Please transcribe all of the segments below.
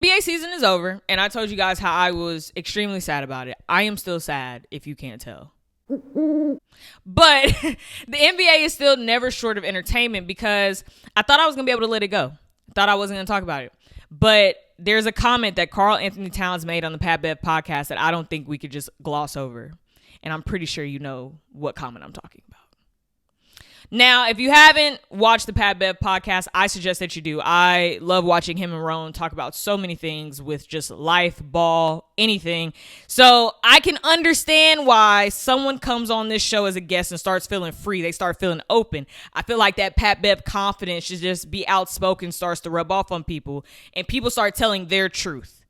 NBA season is over, and I told you guys how I was extremely sad about it. I am still sad, if you can't tell. But the NBA is still never short of entertainment because I thought I was going to be able to let it go. I thought I wasn't going to talk about it. But there's a comment that Karl Anthony Towns made on the Pat Bev podcast that I don't think we could just gloss over. And I'm pretty sure you know what comment I'm talking about. Now, if you haven't watched the Pat Bev podcast, I suggest that you do. I love watching him and Roan talk about so many things with just life, ball, anything. So I can understand why someone comes on this show as a guest and starts feeling free. They start feeling open. I feel like that Pat Bev confidence should just be outspoken, starts to rub off on people, and people start telling their truth.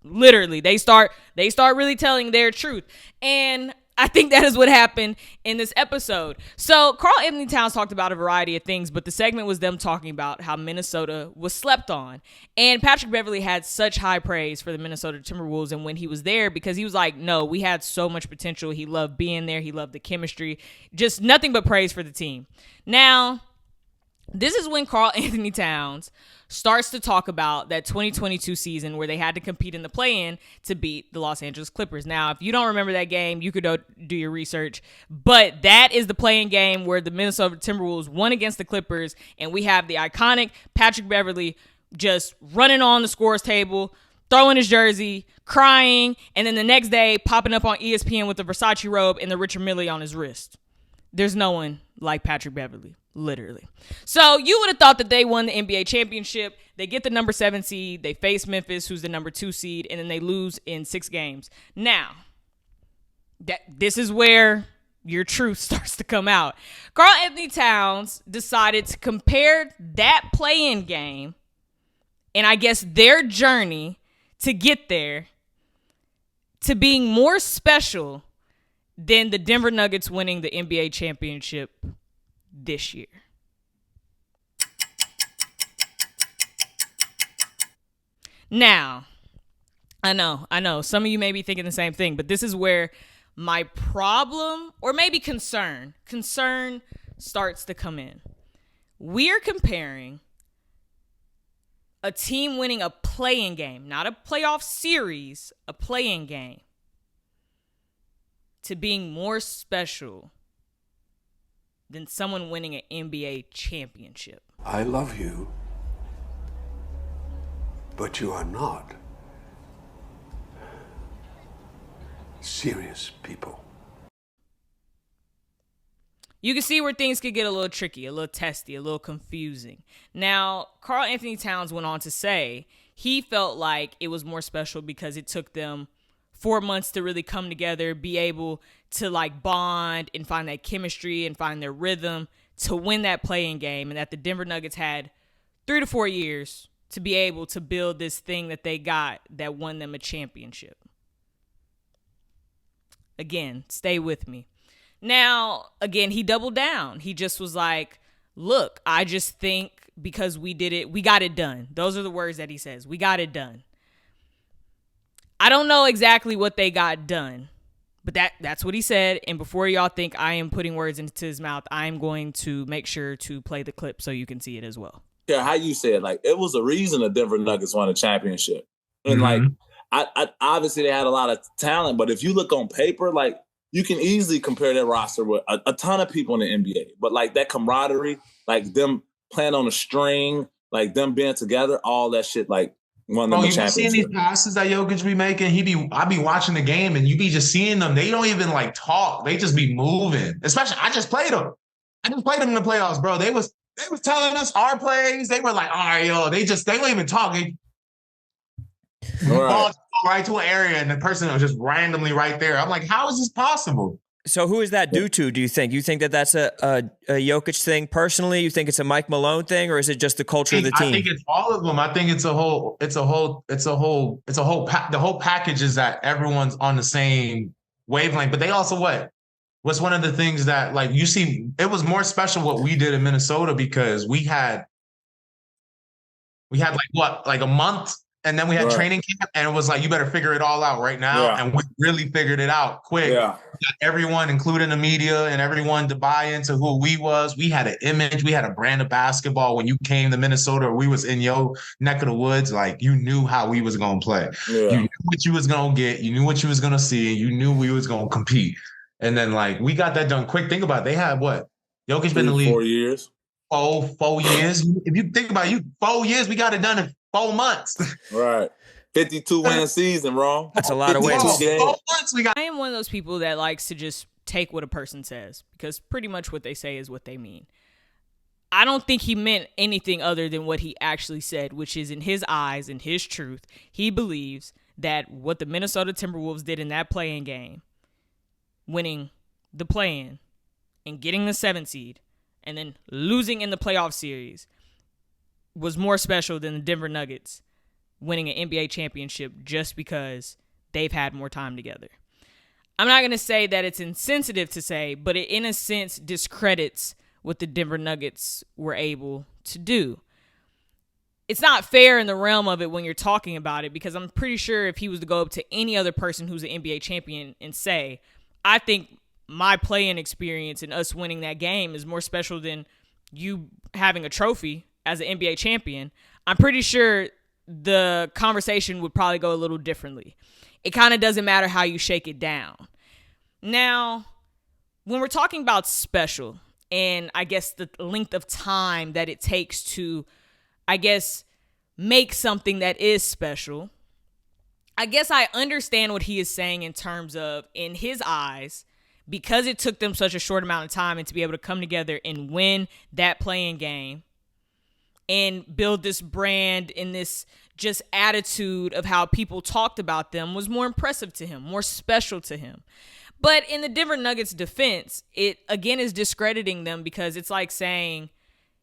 Literally, they start really telling their truth. And I think that is what happened in this episode. So Karl Anthony Towns talked about a variety of things, but the segment was them talking about how Minnesota was slept on. And Patrick Beverley had such high praise for the Minnesota Timberwolves and when he was there, because he was like, no, we had so much potential. He loved being there. He loved the chemistry. Just nothing but praise for the team. Now, this is when Karl Anthony Towns starts to talk about that 2022 season where they had to compete in the play-in to beat the Los Angeles Clippers. Now, if you don't remember that game, you could do your research. But that is the play-in game where the Minnesota Timberwolves won against the Clippers, and we have the iconic Patrick Beverley just running on the scores table, throwing his jersey, crying, and then the next day popping up on ESPN with the Versace robe and the Richard Mille on his wrist. There's no one like Patrick Beverley. Literally. So you would have thought that they won the NBA championship. They get the number 7 seed. They face Memphis, who's the number 2 seed, and then they lose in 6 games. Now, this is where your truth starts to come out. Karl Anthony Towns decided to compare that play-in game and I guess their journey to get there to being more special than the Denver Nuggets winning the NBA championship this year. Now, I know, some of you may be thinking the same thing, but this is where my problem, or maybe concern starts to come in. We're comparing a team winning a play-in game, not a playoff series, a play-in game, to being more special than someone winning an NBA championship. I love you, but you are not serious people. You can see where things could get a little tricky, a little testy, a little confusing. Now, Karl Anthony Towns went on to say he felt like it was more special because it took them 4 months to really come together, be able to like bond and find that chemistry and find their rhythm to win that play-in game, and that the Denver Nuggets had 3 to 4 years to be able to build this thing that they got that won them a championship. Again, stay with me. Now, again, he doubled down. He just was like, look, I just think because we did it, we got it done. Those are the words that he says. We got it done. I don't know exactly what they got done, but that's what he said. And before y'all think I am putting words into his mouth, I'm going to make sure to play the clip so you can see it as well. Yeah, how you said, like, it was a reason the Denver Nuggets won a championship. And, like, I obviously they had a lot of talent, but if you look on paper, like, you can easily compare that roster with a ton of people in the NBA. But, like, that camaraderie, like, them playing on a string, like, them being together, all that shit, like, won them a championship. You seeing these passes that Jokic be making? I be watching the game, and you be just seeing them. They don't even, like, talk. They just be moving. Especially, I just played them. in the playoffs, bro. They was telling us our plays. They were like, all right, yo, they don't even talk. Ball right to an area, and the person was just randomly right there. I'm like, how is this possible? So who is that due to, do you think? You think that that's a Jokic thing personally? You think it's a Mike Malone thing, or is it just the culture of the team? I think it's all of them. I think the whole package is that everyone's on the same wavelength. But they also what's one of the things that, like, you see, it was more special what we did in Minnesota because we had like a month And then we had training camp, and it was like, you better figure it all out right now. Yeah. And we really figured it out quick. Yeah. Everyone, including the media and everyone, to buy into who we was. We had an image. We had a brand of basketball. When you came to Minnesota, or we was in your neck of the woods, like, you knew how we was going to play. Yeah. You knew what you was going to get. You knew what you was going to see. You knew we was going to compete. And then, like, we got that done quick. Think about it. They had what? Jokic been in the league 4 years. 4 years. If you think about it, 4 years, we got it done in 4 months. Right. 52 win season, wrong. That's a lot of wins. 4 months we got. I am one of those people that likes to just take what a person says, because pretty much what they say is what they mean. I don't think he meant anything other than what he actually said, which is, in his eyes and his truth, he believes that what the Minnesota Timberwolves did in that play-in game, winning the play-in and getting the 7th seed and then losing in the playoff series, was more special than the Denver Nuggets winning an NBA championship just because they've had more time together. I'm not going to say that it's insensitive to say, but it in a sense discredits what the Denver Nuggets were able to do. It's not fair in the realm of it when you're talking about it, because I'm pretty sure if he was to go up to any other person who's an NBA champion and say, I think my play-in experience and us winning that game is more special than you having a trophy as an NBA champion, I'm pretty sure the conversation would probably go a little differently. It kind of doesn't matter how you shake it down. Now, when we're talking about special, and I guess the length of time that it takes to, I guess, make something that is special, I guess I understand what he is saying in terms of, in his eyes, because it took them such a short amount of time and to be able to come together and win that play-in game and build this brand and this just attitude of how people talked about them was more impressive to him, more special to him. But in the Denver Nuggets defense, it again is discrediting them, because it's like saying,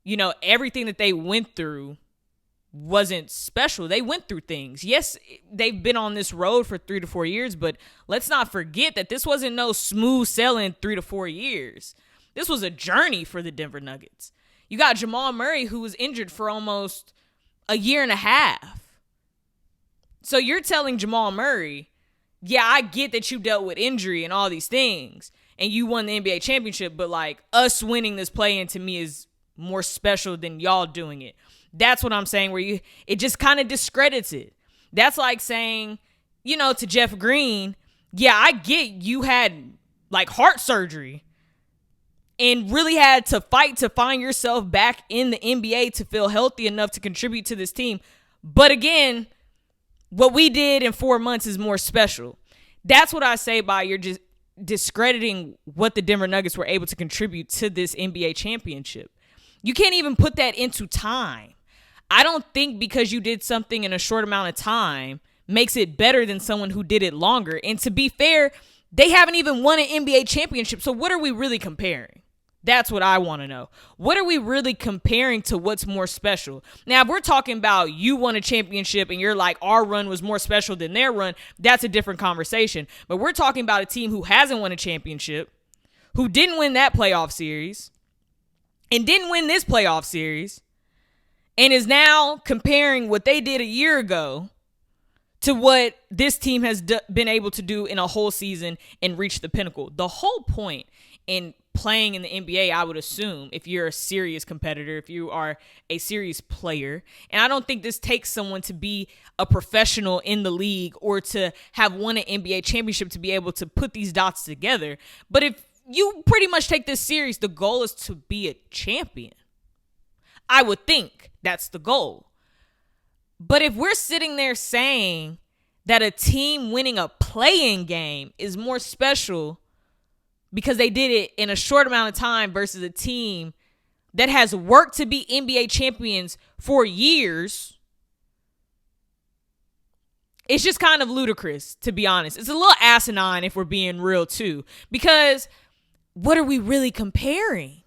you know, everything that they went through wasn't special. They went through things. Yes, they've been on this road for 3 to 4 years, but let's not forget that this wasn't no smooth sailing 3 to 4 years. This was a journey for the Denver Nuggets. You got Jamal Murray, who was injured for almost a year and a half. So you're telling Jamal Murray, yeah, I get that you dealt with injury and all these things, and you won the NBA championship, but like, us winning this play-in to me is more special than y'all doing it. That's what I'm saying, where it just kind of discredits it. That's like saying, you know, to Jeff Green, yeah, I get you had like heart surgery and really had to fight to find yourself back in the NBA to feel healthy enough to contribute to this team. But again, what we did in 4 months is more special. That's what I say by you're just discrediting what the Denver Nuggets were able to contribute to this NBA championship. You can't even put that into time. I don't think because you did something in a short amount of time makes it better than someone who did it longer. And to be fair, they haven't even won an NBA championship. So what are we really comparing? That's what I want to know. What are we really comparing to what's more special? Now, if we're talking about you won a championship and you're like, our run was more special than their run, that's a different conversation. But we're talking about a team who hasn't won a championship, who didn't win that playoff series, and didn't win this playoff series, and is now comparing what they did a year ago to what this team has been able to do in a whole season and reach the pinnacle. The whole point in playing in the NBA, I would assume, if you're a serious competitor, if you are a serious player, and I don't think this takes someone to be a professional in the league or to have won an NBA championship to be able to put these dots together. But if you pretty much take this serious, the goal is to be a champion. I would think that's the goal. But if we're sitting there saying that a team winning a play-in game is more special because they did it in a short amount of time versus a team that has worked to be NBA champions for years, it's just kind of ludicrous, to be honest. It's a little asinine if we're being real too, because what are we really comparing?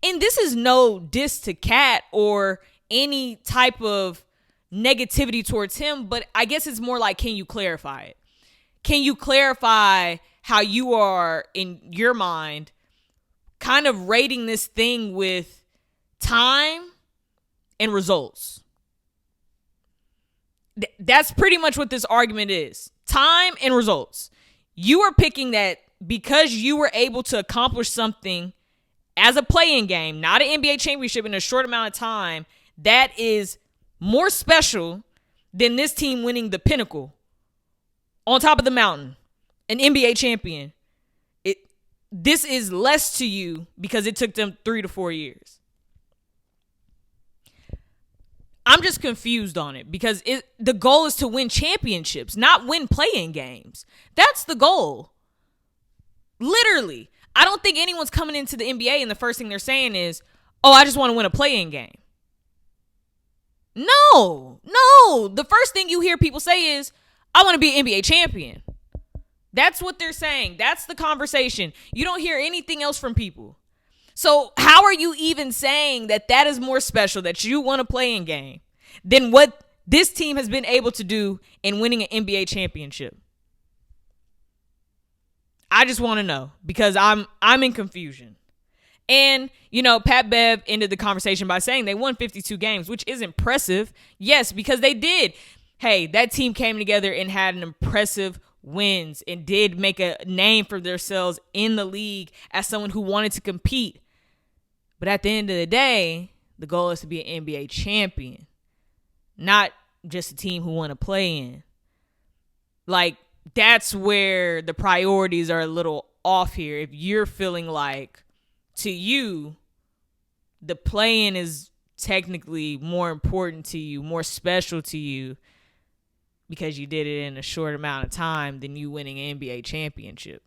And this is no diss to Cat or any type of negativity towards him, but I guess it's more like, can you clarify it? Can you clarify how you are, in your mind, kind of rating this thing with time and results? That's pretty much what this argument is. Time and results. You are picking that because you were able to accomplish something as a play-in game, not an NBA championship in a short amount of time, that is more special than this team winning the pinnacle on top of the mountain, an NBA champion. This is less to you because it took them 3 to 4 years. I'm just confused on it because the goal is to win championships, not win play-in games. That's the goal. Literally. I don't think anyone's coming into the NBA and the first thing they're saying is, oh, I just want to win a play-in game. No. The first thing you hear people say is, I want to be an NBA champion. That's what they're saying. That's the conversation. You don't hear anything else from people. So how are you even saying that is more special, that you want to play in game, than what this team has been able to do in winning an NBA championship? I just want to know because I'm in confusion. And, Pat Bev ended the conversation by saying they won 52 games, which is impressive. Yes, because they did. Hey, that team came together and had an impressive wins and did make a name for themselves in the league as someone who wanted to compete. But at the end of the day, the goal is to be an NBA champion, not just a team who want to play in. Like, that's where the priorities are a little off here. If you're feeling like, to you, the play-in is technically more important to you, more special to you, because you did it in a short amount of time than you winning an NBA championship.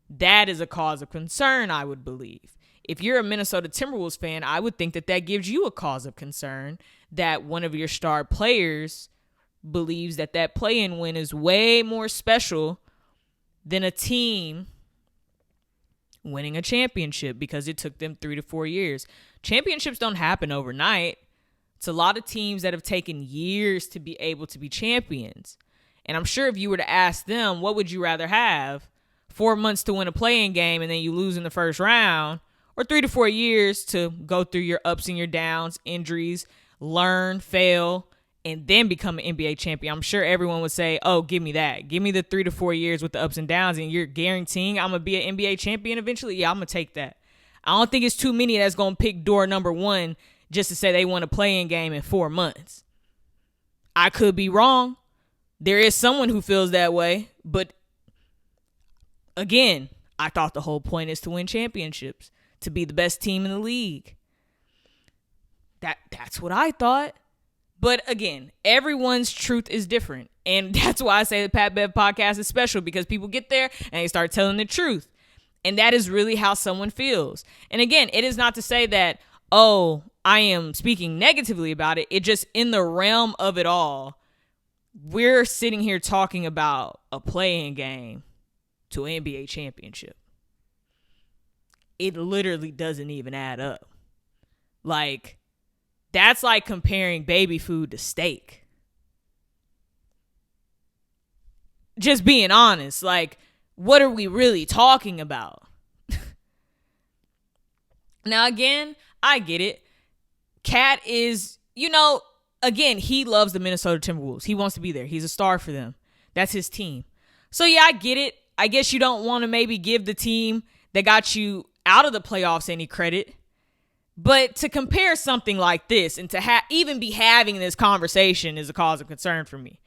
That is a cause of concern, I would believe. If you're a Minnesota Timberwolves fan, I would think that gives you a cause of concern that one of your star players believes that play-in win is way more special than a team winning a championship because it took them 3 to 4 years. Championships don't happen overnight. It's a lot of teams that have taken years to be able to be champions. And I'm sure if you were to ask them, what would you rather have? 4 months to win a play-in game and then you lose in the first round, or 3 to 4 years to go through your ups and your downs, injuries, learn, fail, and then become an NBA champion? I'm sure everyone would say, oh, give me that. Give me the 3 to 4 years with the ups and downs and you're guaranteeing I'm going to be an NBA champion eventually? Yeah, I'm going to take that. I don't think it's too many that's going to pick door number one just to say they want to play in game in 4 months. I could be wrong. There is someone who feels that way. But again, I thought the whole point is to win championships, to be the best team in the league. That's what I thought. But again, everyone's truth is different. And that's why I say the Pat Bev podcast is special, because people get there and they start telling the truth. And that is really how someone feels. And again, it is not to say that, oh, I am speaking negatively about it. It just, in the realm of it all, we're sitting here talking about a play-in game to an NBA championship. It literally doesn't even add up. Like, that's like comparing baby food to steak. Just being honest, like, what are we really talking about? Now, again, I get it. Cat is, again, he loves the Minnesota Timberwolves. He wants to be there. He's a star for them. That's his team. So, yeah, I get it. I guess you don't want to maybe give the team that got you out of the playoffs any credit. But to compare something like this and to even be having this conversation is a cause of concern for me.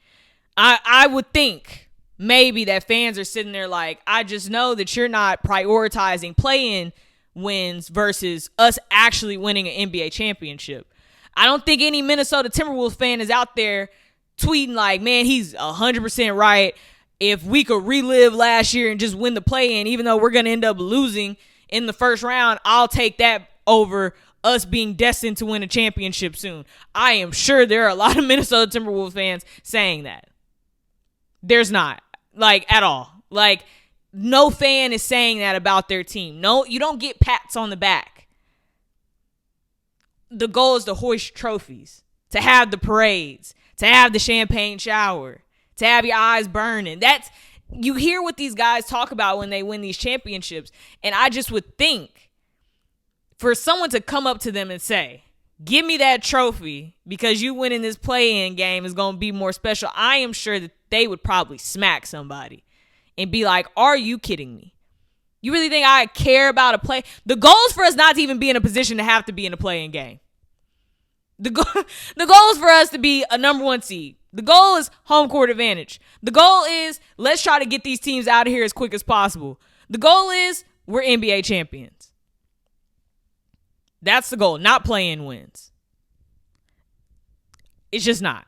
I would think maybe that fans are sitting there like, I just know that you're not prioritizing play-in wins versus us actually winning an NBA championship. I don't think any Minnesota Timberwolves fan is out there tweeting like, man, he's 100% right. If we could relive last year and just win the play-in, even though we're going to end up losing in the first round, I'll take that over us being destined to win a championship soon. I am sure there are a lot of Minnesota Timberwolves fans saying that. There's not, like, at all. Like, no fan is saying that about their team. No, you don't get pats on the back. The goal is to hoist trophies, to have the parades, to have the champagne shower, to have your eyes burning. That's, you hear what these guys talk about when they win these championships. And I just would think for someone to come up to them and say, give me that trophy because you winning this play-in game is going to be more special. I am sure that they would probably smack somebody and be like, are you kidding me? You really think I care about a play? The goal is for us not to even be in a position to have to be in a play-in game. The goal is for us to be a number 1 seed. The goal is home court advantage. The goal is let's try to get these teams out of here as quick as possible. The goal is we're NBA champions. That's the goal, not play-in wins. It's just not.